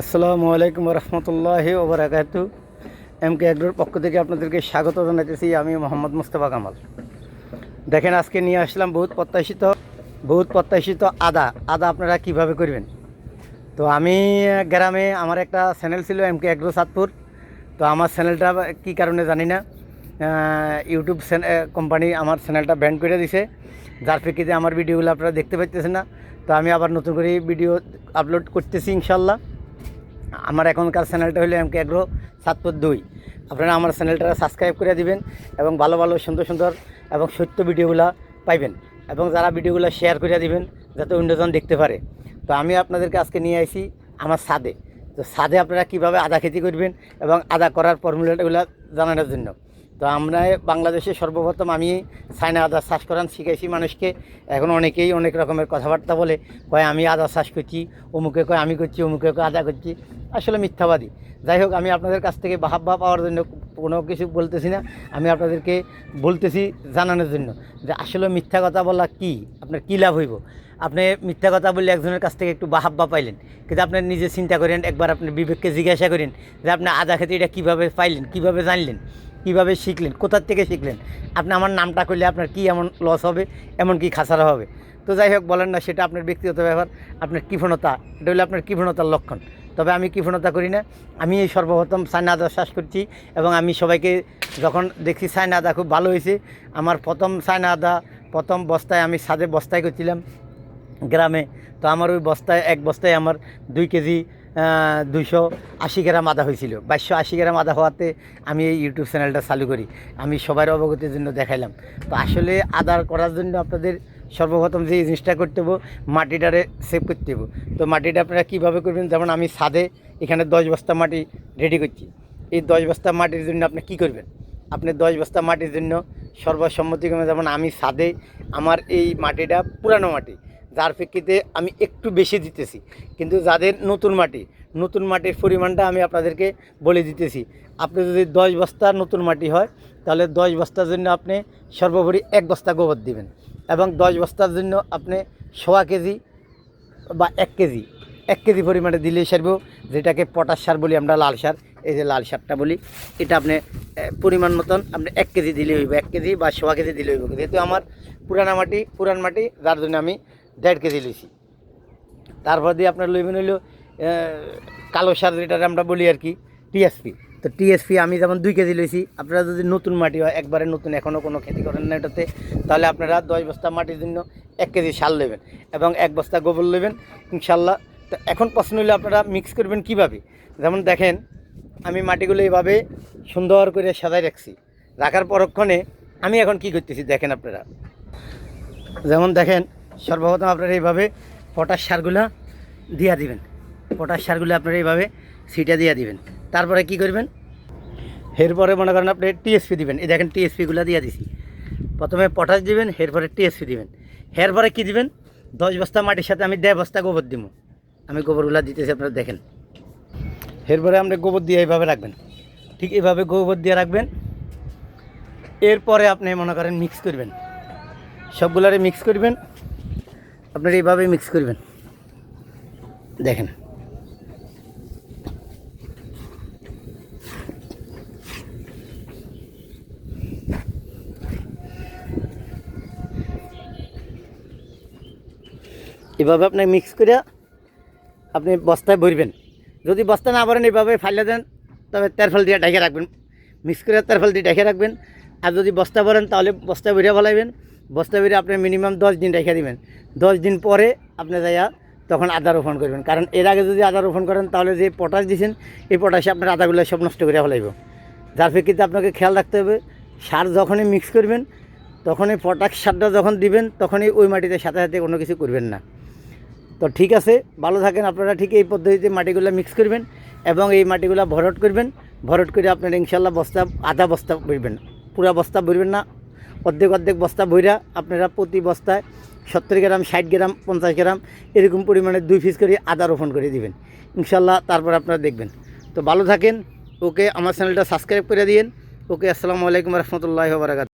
আসসালামু আলাইকুম রহমতুল্লাহি ওবরাকাতু। এমকে এগ্রোর পক্ষ থেকে আপনাদেরকে স্বাগত জানাতেছি। আমি মোহাম্মদ মুস্তফা কামাল। দেখেন, আজকে নিয়ে আসলাম বহুত প্রত্যাশিত আদা। আপনারা কিভাবে করবেন? তো আমি গ্রামে আমার একটা চ্যানেল ছিল এমকে এগ্রো চাঁদপুর। তো আমার চ্যানেলটা কী কারণে জানি না, ইউটিউব কোম্পানি আমার চ্যানেলটা ব্যান করে দিছে, যার প্রেক্ষিতে আমার ভিডিওগুলো আপনারা দেখতে পাইতেছেন না। তো আমি আবার নতুন করে ভিডিও আপলোড করতেছি ইনশাল্লাহ। আমার এখনকার চ্যানেলটা হলো এমকে এগ্রো চাঁদপুর 2। আপনারা আমার চ্যানেলটা সাবস্ক্রাইব করে দিবেন এবং ভালো ভালো সুন্দর সুন্দর এবং সত্য ভিডিওগুলো পাইবেন, এবং যারা ভিডিওগুলো শেয়ার করে দিবেন যাতে অন্যজন দেখতে পারে। তো আমি আপনাদেরকে আজকে নিয়ে আসি আমার ছাদে। তো ছাদে আপনারা কীভাবে আদা খেতি করবেন এবং আদা করার ফর্মুলাগুলো জানানোর জন্য। তো আমরা বাংলাদেশে সর্বপ্রথম আমি চায়না আদা চাষ করান শিখাইছি মানুষকে। এখন অনেকেই অনেক রকমের কথাবার্তা বলে, কয় আমি আদা চাষ করছি, অমুকে কয় আমি করছি, অমুকে কয় আদা করছি। আসলে মিথ্যাবাদী। যাই হোক, আমি আপনাদের কাছ থেকে বাহাবা পাওয়ার জন্য কোনো কিছু বলতেছি না, আমি আপনাদেরকে বলতেছি জানানোর জন্য যে আসলে মিথ্যা কথা বলা কি, আপনার কী লাভ হইব। আপনি মিথ্যা কথা বললে একজনের কাছ থেকে একটু বাহাব্বা পাইলেন, কিন্তু আপনার নিজে চিন্তা করেন, একবার আপনার বিবেককে জিজ্ঞাসা করেন যে আপনি আদা খেতে এটা কীভাবে পাইলেন, কীভাবে জানলেন, কীভাবে শিখলেন, কোথার থেকে শিখলেন। আপনি আমার নামটা করলে আপনার কি এমন লস হবে, এমন কি খাসারা হবে। তো যাই হোক, বলেন না, সেটা আপনার ব্যক্তিগত ব্যাপার। আপনার কৃপণতা, এটা হলো আপনার কৃপণতার লক্ষণ। তবে আমি কৃপণতা করি না। আমি এই সর্বপ্রথম চায়না আদা চাষ করছি, এবং আমি সবাইকে যখন দেখছি চায়না আদা খুব ভালো হয়েছে। আমার প্রথম চায়না আদা প্রথম বস্তায় আমি ছাদে বস্তায় করছিলাম গ্রামে। তো আমার ওই বস্তায়, এক বস্তায় আমার 2 কেজি 280 গ্রাম আদা হয়েছিল। 280 গ্রাম আদা হওয়াতে আমি এই ইউটিউব চ্যানেলটা চালু করি। আমি সবার অবগতির জন্য দেখাইলাম। তো আসলে আদা করার জন্য আপনাদের সর্বপ্রথম যে জিনিসটা করতে হবে, মাটিটারে সেভ করতে হবে। তো মাটিটা আপনারা কীভাবে করবেন, যেমন আমি ছাদে এখানে 10 বস্তা মাটি রেডি করছি। এই 10 বস্তা মাটির জন্য আপনি কী করবেন? আপনি 10 বস্তা মাটির জন্য সর্বসম্মতিক্রমে, যেমন আমি ছাদে আমার এই মাটিটা পুরানো মাটি, যার প্রেক্ষিতে আমি একটু বেশি দিতেছি। কিন্তু যাদের নতুন মাটির পরিমাণটা আমি আপনাদেরকে বলে দিতেছি। আপনি যদি 10 বস্তা নতুন মাটি হয়, তাহলে 10 বস্তার জন্য আপনি সর্বোপরি 1 বস্তা গোবর দিবেন, এবং 10 বস্তার জন্য আপনি 1.25 কেজি বা 1 কেজি পরিমাণে দিলেই সারব, যেটাকে পটাশ সার বলি আমরা, লাল সার। এই যে লাল সারটা বলি, এটা আপনি পরিমাণ মতন আপনি 1 কেজি দিলে হইব, 1 কেজি বা 1.25 কেজি দিলে হইব। যেহেতু আমার পুরান মাটি, যার জন্য আমি 1.5 কেজি লইছি। তারপর দিয়ে আপনার লইবেন হইল কালো সার, যেটা আমরা বলি আর কি, টিএসপি। তো টিএসপি আমি যেমন 2 কেজি লইছি। আপনারা যদি নতুন মাটি হয়, একবারে নতুন, এখনও কোনো খেতি করেন না এটাতে, তাহলে আপনারা 10 বস্তা মাটির জন্য 1 কেজি সার নেবেন এবং 1 বস্তা গোবর নেবেন ইনশাল্লাহ। তো এখন প্রশ্ন হইলে আপনারা মিক্স করবেন কীভাবে। যেমন দেখেন, আমি মাটিগুলো এইভাবে সুন্দর করে সাজাই রাখার পরক্ষণে আমি এখন কি করতেছি দেখেন আপনারা। যেমন দেখেন, সর্বপ্রথম আপনারা এইভাবে পটাশ সারগুলো দিয়া দিবেন। পটাশ সারগুলো আপনারা এইভাবে সিটা দিয়া দিবেন। তারপরে কি করবেন, এরপরে মনে করেন আপনি টিএসপি দিবেন। এই দেখেন টিএসপিগুলো দিয়া দিছি। প্রথমে পটাশ দিবেন, এরপরে টিএসপি দিবেন। এরপরে কি দিবেন, 10 বস্তা মাটির সাথে আমি 1.5 বস্তা গোবর দিব। আমি গোবরগুলো দিতেছি, আপনারা দেখেন। এরপরে আপনি গোবর দিয়ে এইভাবে রাখবেন, ঠিক এইভাবে গোবর দিয়ে রাখবেন। এরপরে আপনি মনে করেন মিক্স করবেন, সবগুলারে মিক্স করবেন। আপনারা এইভাবে মিক্স করবেন, দেখেন। এভাবে আপনি মিক্স করে আপনি বস্তায় ভরবেন। যদি বস্তা না ভরেন, এইভাবে ফাইলে দেন, তবে তেরফল দিয়ে ঢেকে রাখবেন। মিক্স করে তেরফল দিয়ে ঢেকে রাখবেন। আর যদি বস্তা ভরেন, তাহলে বস্তা ভরিয়া ফেলাইবেন। বস্তা ভরে আপনি মিনিমাম 10 দিন রেখে দিবেন। 10 দিন পরে আপনি যাইয়া তখন আদা রোপণ করবেন। কারণ এর আগে যদি আদা রোপণ করেন, তাহলে যে পটাশ দিয়েছেন, এই পটাশে আপনার আদাগুলো সব নষ্ট করে ফেলাইব। যার প্রেক্ষিতে আপনাকে খেয়াল রাখতে হবে, সার যখনই মিক্স করবেন, তখনই পটাশ সারটা যখন দিবেন, তখনই ওই মাটিতে সাথে সাথে কোনো কিছু করবেন না। তো ঠিক আছে, ভালো থাকেন আপনারা। ঠিক এই পদ্ধতিতে মাটিগুলো মিক্স করবেন এবং এই মাটিগুলো ভরট করবেন। ভরট করে আপনারা ইনশাল্লাহ আধা বস্তা ভরবেন, পুরা বস্তা ভরবেন না, অর্ধেক বস্তা ভইরা আপনারা প্রতি বস্তায় 70 গ্রাম, 60 গ্রাম, 50 গ্রাম এরকম পরিমাণে 2 পিস করে আদা রোপণ করে দিবেন ইনশাল্লাহ। তারপর আপনারা দেখবেন। তো ভালো থাকেন। ওকে, আমার চ্যানেলটা সাবস্ক্রাইব করে দিন। ওকে, আসসালামু আলাইকুম রহমতুল্লাহি ওয়া বারাকাতুহু।